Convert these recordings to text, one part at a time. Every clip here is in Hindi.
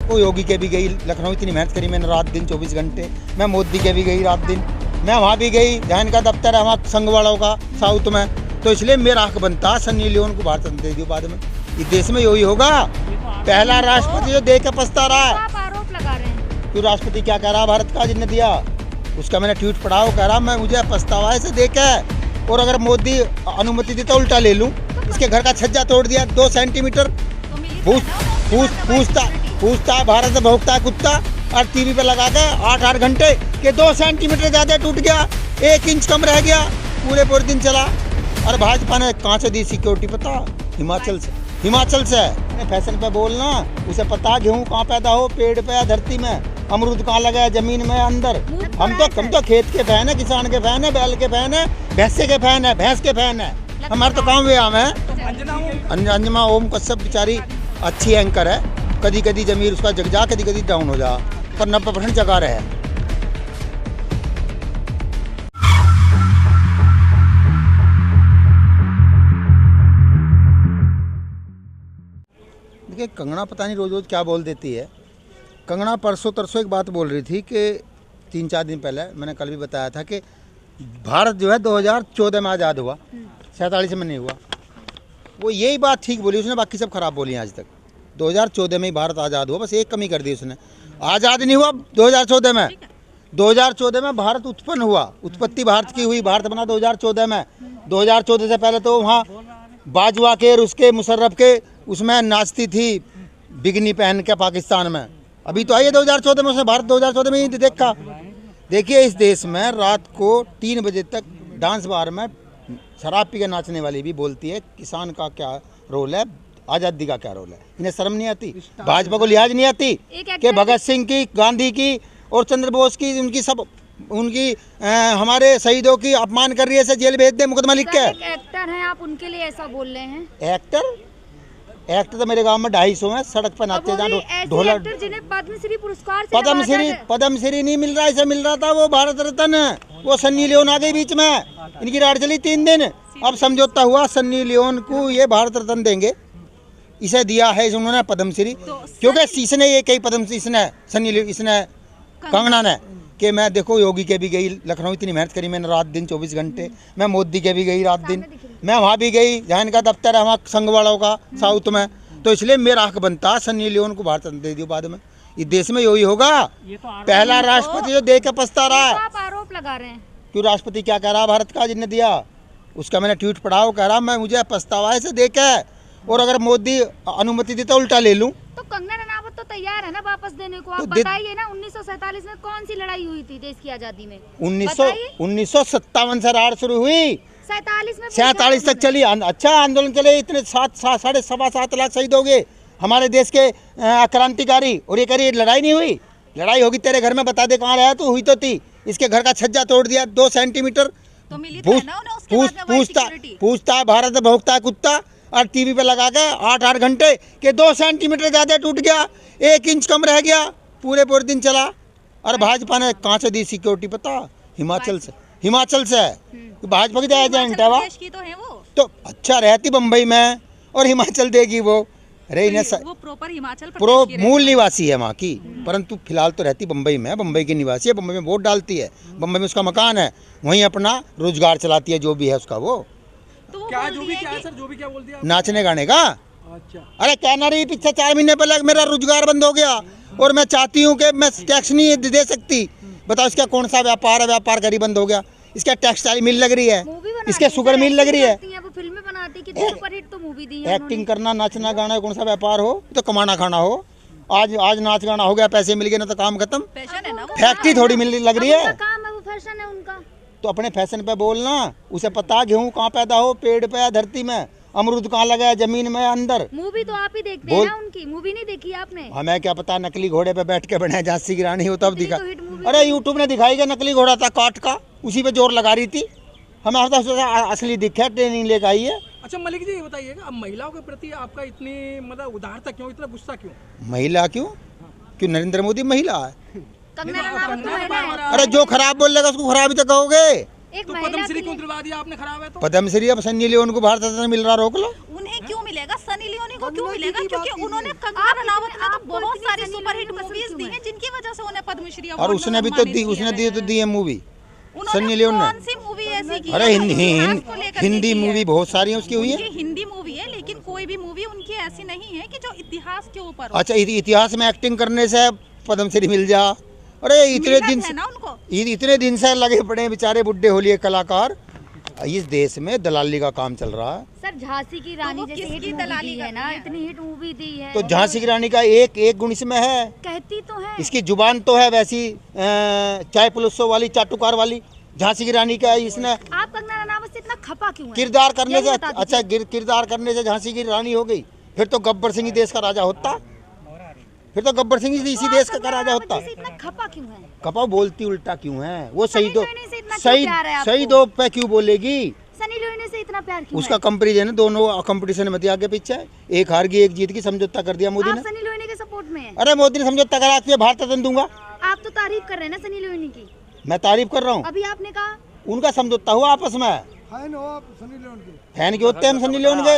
देखो योगी के भी गई, लखनऊ इतनी मेहनत करी मैंने रात दिन 24 घंटे। मैं मोदी के भी गई रात दिन, मैं वहाँ भी गई जहाँ इनका दफ्तर है वहाँ संघ वालों का साउथ में। तो इसलिए मेरा हक बनता है सन्नी लियोन को भारत रत्न दे दियो बाद में। इस देश में यही होगा, पहला राष्ट्रपति जो दे के पछता रहा है। आप आरोप लगा रहे हैं क्यों राष्ट्रपति क्या कह रहा है भारत का जिसने दिया, उसका मैंने ट्वीट पढ़ा, वो कह रहा मैं मुझे पछतावा है इसे दे के, और अगर मोदी अनुमति दी तो उल्टा ले लूँ। इसके घर का छज्जा तोड़ दिया 2 सेंटीमीटर। पूछता है भारत से भौंकता है कुत्ता, और टीवी पे लगा के 8-8 घंटे के 2 सेंटीमीटर ज़्यादा टूट गया, 1 इंच कम रह गया, पूरे दिन चला। और भाजपा ने कहाँ से दी सिक्योरिटी पता? हिमाचल से। फैशन पे बोलना, उसे पता गेहूँ कहाँ पैदा हो, पेड़ पे या धरती में, अमरूद कहाँ लगा है जमीन में अंदर। हम तो खेत के फैन है, किसान के फैन है, बैल के फैन है, भैंसे के फैन है, भैंस के फैन है। हमारे तो काम व्यायाम है। अंजना ओम कश्यप बेचारी अच्छी एंकर है, कदी कदी जमीर उसका जग जा, कदी कदी डाउन हो जा, पर 90% जगा रहे। देखिए कंगना पता नहीं रोज रोज क्या बोल देती है। कंगना परसों तरसों एक बात बोल रही थी कि 3-4 दिन पहले, मैंने कल भी बताया था कि भारत जो है 2014 में आज़ाद हुआ, 47 में नहीं हुआ। वो यही बात ठीक बोली उसने, बाकी सब खराब बोली आज तक। 2014 में ही भारत आज़ाद हुआ, बस एक कमी कर दी उसने, आज़ाद नहीं हुआ 2014 में। 2014 में भारत उत्पन्न हुआ, उत्पत्ति भारत की हुई, भारत बना 2014 में। 2014 से पहले तो वहाँ बाजवा के, उसके मुशर्रफ के उसमें नाचती थी बिगनी पहन के पाकिस्तान में। अभी तो आई है 2014 में, उसने भारत 2014 में ही देखा। देखिए इस देश में रात को 3 बजे तक डांस बार में शराब पी के नाचने वाली भी बोलती है किसान का क्या रोल है, आज़ादी का क्या रोल है। इन्हें शर्म नहीं आती, भाजपा को लिहाज नहीं आती कि भगत सिंह की, गांधी की और चंद्र बोस की, उनकी हमारे शहीदों की अपमान कर रही है, जेल भेज दे मुकदमा लिख के। एक्टर हैं आप, उनके लिए ऐसा बोल रहे हैं? एक्टर तो मेरे गांव में 250 है, सड़क पर नाचते ढोलक। जिन्हें पद्मश्री पुरस्कार पद्मश्री नहीं मिल रहा, इसे मिल रहा था वो भारत रत्न। वो सन्नी लियोन आ गई बीच में, इनकी राड चली 3 दिन, अब समझौता हुआ सन्नी लियोन को ये भारत रत्न देंगे। इसे दिया है उन्होंने पद्मश्री, क्योंकि इसने ये कई पद्मश्री इसने कंगना ने कि मैं देखो योगी के भी गई, लखनऊ इतनी मेहनत करी मैंने रात दिन 24 घंटे। मैं मोदी के भी गई रात दिन, मैं वहाँ भी गई जहाँ इनका दफ्तर है वहाँ संघ वालों का साउथ में। तो इसलिए मेरा हक बनता है सन्नी लियोन को भारत रत्न दे दियो बाद में। इस देश में यही होगा, पहला राष्ट्रपति जो दे के पछता रहा है। आप आरोप लगा रहे हैं क्यों राष्ट्रपति क्या कह रहा है भारत का जिसने दिया, उसका मैंने ट्वीट पढ़ा, वो कह रहा मैं मुझे पछतावा है इसे दे के, और अगर मोदी अनुमति दी तो उल्टा ले लूँ। तो कंगना रनावत तो तैयार है ना वापस देने को। आप बताइए ना 1947 में कौन सी लड़ाई हुई थी देश की आजादी में? 1957 से रार शुरू हुई, 47 तक चली। अच्छा आंदोलन चले, इतने 7.5 लाख शहीद हो गए हमारे देश के क्रांतिकारी, और ये करी लड़ाई नहीं हुई। लड़ाई होगी तेरे घर में बता दे कहाँ रहा तो हुई तो थी। इसके घर का छज्जा तोड़ दिया 2 सेंटीमीटर। पूछता है भारत से भौंकता है कुत्ता, और टीवी पे लगा के 8-8 घंटे के 2 सेंटीमीटर ज़्यादा टूट गया, 1 इंच कम रह गया, पूरे दिन चला। और भाजपा ने कहाँ से दी सिक्योरिटी पता? हिमाचल से। भाजपा की एजेंट है वो तो अच्छा रहती बम्बई में, और हिमाचल देगी वो। अरे वो प्रॉपर हिमाचल मूल निवासी है वहाँ की, परंतु फिलहाल तो रहती बम्बई में, बम्बई की निवासी है, बम्बई में वोट डालती है, बम्बई में उसका मकान है, वहीं अपना रोजगार चलाती है, जो भी है उसका वो। तो क्या जो भी क्या बोल दिया नाचने गाने का? अच्छा। अरे कहना रही पिछले 4 महीने पहले मेरा रोजगार बंद हो गया, और मैं चाहती हूँ कि मैं टैक्स नहीं दे सकती। बताओ इसका कौन सा व्यापार है, व्यापार करी बंद हो गया। इसका टेक्सटाइल मिल लग रही है, इसके शुगर मिल लग रही है, फिल्में बनाती, कितनी सुपरहिट तो मूवी दी है। एक्टिंग करना, नाचना गाना कौन सा व्यापार हो, तो कमाना खाना हो। आज नाच गाना हो गया, पैसे मिल गए ना तो काम खत्म। फैक्ट्री थोड़ी मिलने लग रही है, काम है वो, फैशन है उनका। तो अपने फैशन पे बोलना, उसे पता गेहूँ कहाँ पैदा हो, पेड़ पे या धरती में, अमरूद कहाँ लगा है जमीन में अंदर। मूवी तो आप ही देखते हैं ना, उनकी मूवी नहीं देखी आपने? हमें क्या पता, नकली घोड़े पे बैठ के बनाए झांसी की रानी हो तब दिखा। अरे यूट्यूब ने दिखाई, नकली घोड़ा था काट का, उसी पे जोर लगा रही थी। हमें असली दिखा, ट्रेनिंग लेकर आई है। अच्छा मलिक जी ये बताइएगा, अब महिलाओं के प्रति आपका इतनी मतलब उदारता क्यों, इतना गुस्सा क्यों? महिला क्यों नरेंद्र मोदी महिला है। कंगना रनावत तो महिला है। अरे जो खराब बोल लेगा उसको खराब ही तो कहोगे। तो पद्मश्री क्यों दिलवा दिया आपने, खराब है तो? पद्मश्री अब सन्नी लियोन को भारत रत्न मिल रहा, रोक लो। उन्हें क्यों मिलेगा? मिलेगा, सनी लियोनी को क्यों मिलेगा? क्योंकि उन्होंने कंगना रनावत ने तो बहुत सारी सुपरहिट मूवीज दी हैं जिनकी वजह से उन्हें पद्मश्री और उसने भी तो दी, उसने दी है मूवी सनी लियोन ने। कौन सी मूवी ऐसी की? अरे हिंदी मूवी बहुत सारी है उसकी हुई है। हिंदी मूवी है, लेकिन कोई भी मूवी उनकी ऐसी नहीं है कि जो इतिहास के ऊपर। अच्छा, इतिहास में एक्टिंग करने से पद्मश्री मिल जा? अरे इतने दिन से, इतने दिन से लगे पड़े हैं बेचारे बुड्ढे होलिये कलाकार। इस देश में दलाली का काम चल रहा है। सर झांसी की रानी जैसे हिट मूवी है ना, इतनी हिट मूवी दी है, तो झांसी की रानी का एक गुण इसमें है, कहती तो है, इसकी जुबान तो है वैसी चाय पुलिसों वाली, चाटुकार वाली। झांसी की रानी का इसने आप कंगना रनावत से इतना खपा क्यों है? किरदार करने से, अच्छा किरदार करने से झांसी की रानी हो गई? फिर तो गब्बर सिंह देश का राजा होता, फिर तो गब्बर सिंह इसी देश का राजा होता। इतना खपा क्यों है? खपा बोलती उल्टा क्यों है? वो सनी शहीदों पे क्यों बोलेगी? सनी लियोनी से इतना प्यार क्यों? उसका कंपैरिजन है, दोनों कंपटीशन में आगे पीछे है, एक हार गई एक जीत की, समझौता कर दिया मोदी ने। सनी लियोनी के सपोर्ट में है? अरे मोदी ने समझौता करा के भारत रत्न दूंगा। आप तो तारीफ कर रहे हैं ना सनी लियोनी की। मैं तारीफ कर रहा हूँ, अभी आपने कहा उनका समझौता हुआ आपस में। फैन के होते हैं हम सनी लियोन के।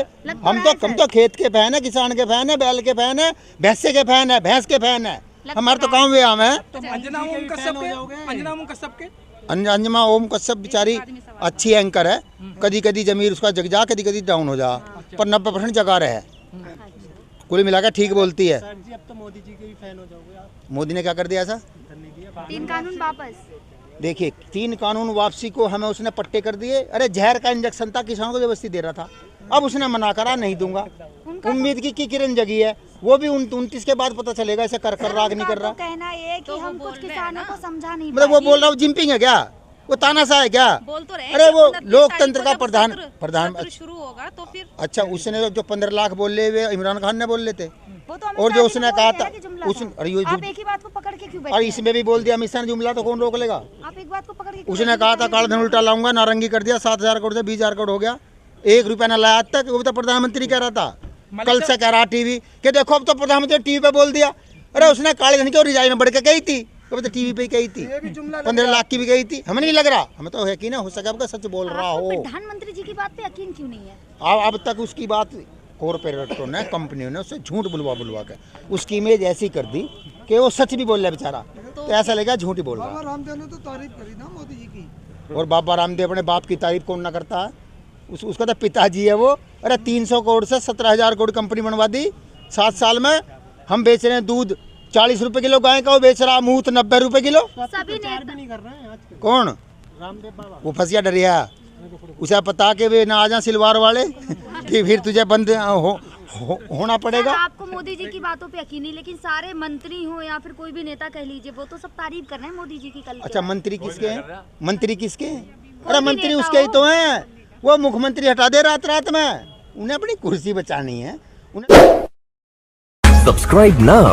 हम तो खेत के फैन है, किसान के फैन है, बैल के फैन है, भैंसे के फैन है, भैंस के फैन है। हमारे तो काम व्यायाम है। तो अंजना ओम कश्यप के अंजना ओम कश्यप बेचारी अच्छी एंकर है, कदी कदी जमीर उसका जग जा, कदी कदी डाउन हो जा, पर 90% जगा रहे। कुल मिलाकर ठीक बोलती है। सर जी अब तो मोदी जी के भी फैन हो जाओगे आप। मोदी ने क्या कर दिया ऐसा? 3 कानून वापस। देखिए 3 कानून वापसी को हमें उसने पट्टे कर दिए। अरे जहर का इंजेक्शन था, किसानों को जबरदस्ती दे रहा था, अब उसने मना करा नहीं दूंगा। उम्मीद की किरण जगी है, वो भी 29 के बाद पता चलेगा ऐसे कर राग नहीं कर रहा। कहना ये कि हम कुछ किसानों को समझा नहीं, मतलब वो बोल रहा हूँ जिम्पिंग है क्या? वो तानाशाह है क्या? बोल तो रहे। अरे वो लोकतंत्र का प्रधान शुरू होगा तो फिर। अच्छा, उसने जो 15 लाख बोले हुए इमरान खान ने बोल लेते, वो तो और जो उसने कहा था आप एक ही बात को पकड़ के क्यों बैठे? और इसमें भी बोल दिया अमित शाह ने जुमला, तो कौन रोक लेगा? आप एक बात को पकड़ के उसने कहा था काला धन उल्टा लाऊंगा, नारंगी कर दिया, 7,000 करोड़ से 20,000 करोड़ हो गया, 1 रुपया न लाया आज तक। वो तो प्रधानमंत्री कह रहा था, कल से कह रहा टीवी कि देखो अब तो प्रधानमंत्री टीवी पे बोल दिया। अरे उसने काले धन की रिजाई में बढ़ के कही थी, वो तो टीवी पे कही थी, 15 लाख की भी कही थी। हमें नहीं लग रहा, हमें तो यकीन है हो सके आपका सच बोल रहा हो। प्रधानमंत्री जी की बात पे यकीन क्यों नहीं है? अब तक उसकी बात कॉर्पोरेटों ने, कंपनियों ने उससे झूठ बुलवा के उसकी इमेज ऐसी कर दी कि वो सच भी बोल रहा है बेचारा, तो ऐसा लगा झूठ ही बोल रहा है। बाबा रामदेव ने तो तारीफ करी ना मोदी जी की। और बाबा रामदेव अपने बाप की तारीफ कौन ना करता है? उसका तो पिताजी है वो। अरे 300 करोड़ से 17,000 करोड़ कंपनी बनवा दी 7 साल में। हम बेच रहे हैं दूध 40 रुपए किलो गाय का, वो बेच रहा मूत 90 रुपए किलो। सभी नेता नहीं कर रहे हैं आजकल। कौन? रामदेव बाबा। वो फंसिया डरिया, उसे पता के वे ना आ जा सिलवार वाले कि फिर तुझे बंद होना पड़ेगा। आपको मोदी जी की बातों पे यकीन नहीं, लेकिन सारे मंत्री हो या फिर कोई भी नेता कह लीजिए, वो तो सब तारीफ कर रहे हैं मोदी जी की। कल अच्छा, मंत्री किसके हैं? मंत्री किसके हैं? अरे मंत्री उसके ही तो हैं। वो मुख्यमंत्री हटा दे रात में, उन्हें अपनी कुर्सी बचानी है। Subscribe now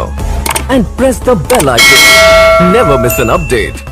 and press the bell icon. Never miss an update.